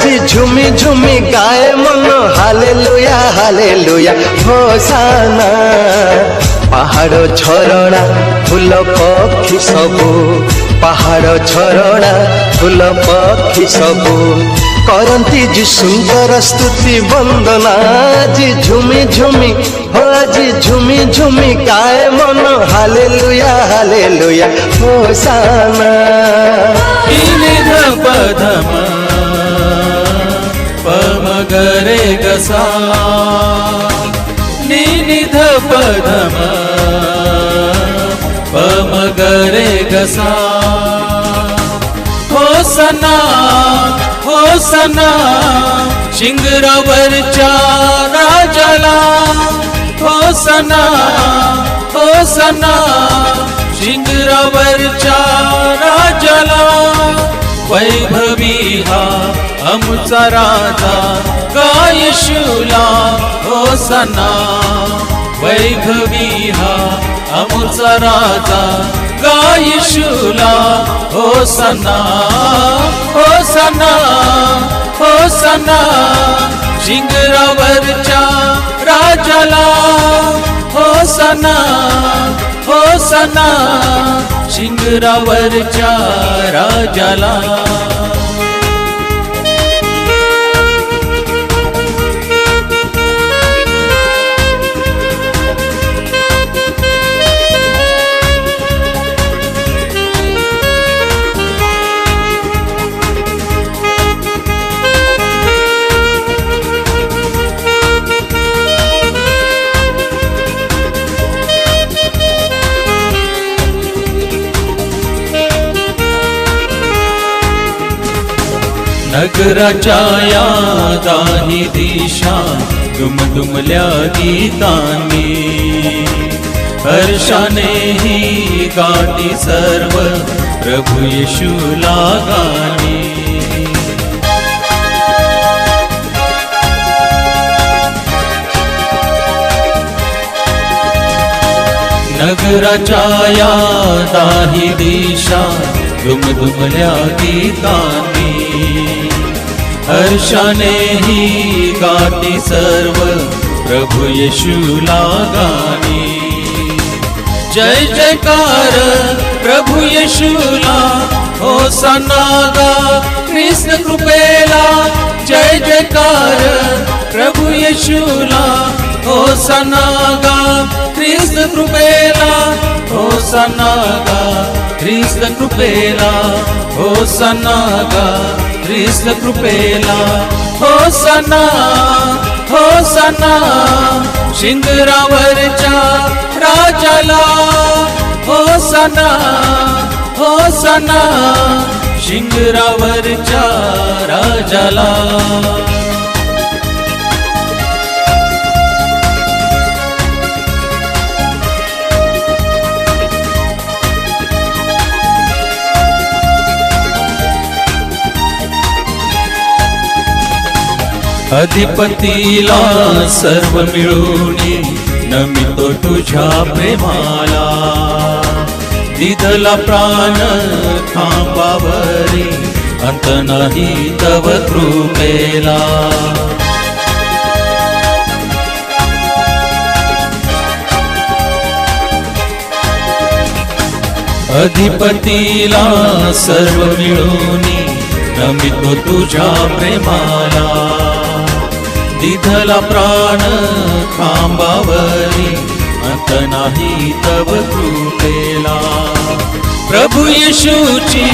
आजी झुमी झुमी गाए मन हालेलुया हालेलुया होसाना। पहाड़ झरणा फूल पक्षी सबू, पहाड़ झरणा फूल पक्षी सबू करती जी सुंदर स्तुति वंदना। जी झुमी झुमी हो जी झुमी झुमी गाए मन हालेलुया हालेलुया होसाना। पधमा पमगरे गसा निनिध पधमा पमगरे गसा। होसना होसना शिंगरावरच्या राजाला। होसना होसना शिंगरावरच्या राजाला। वैभवी हा आमचा राजा गाय येशूला होसना। वैभवी हा आमचा राजा गाय येशूला होसना। होसना होसना शिंगरावरच्या राजाला। होसना होसना शिंगरावरच्या राजाला। नगराच्या या दाही दिशा दुमदुमल्या गीतांनी। हर्षाने ही गाती सर्व प्रभू येशूला गाणी। नगराच्या या दाही दिशा दुमदुमल्या गीतांनी। हर्षाने ही गाती सर्व प्रभू येशूला गाणी। जय जयकार प्रभु येशूला होसना गा ख्रिस्त कृपेला जय जयकार प्रभु येशूला होसना गा ख्रिस्त कृपेला होसना गा ख्रिस्त कृपेला होसना गा ख्रिस्त कृपेला होसना होसना शिंगरावरच्या राजाला होसना होसना शिंगरावरच्या राजाला। अधिपतीला सर्व मिळूनी नमितो तुझ्या प्रेमाला दिदला प्राण खांबावरी अंत नाही तव कृपेला। अधिपतीला सर्व मिळूनी नमितो तुझ्या प्रेमाला दिधला प्राण खांबावरी अंत नाही तव कृपेला। प्रभु येशूची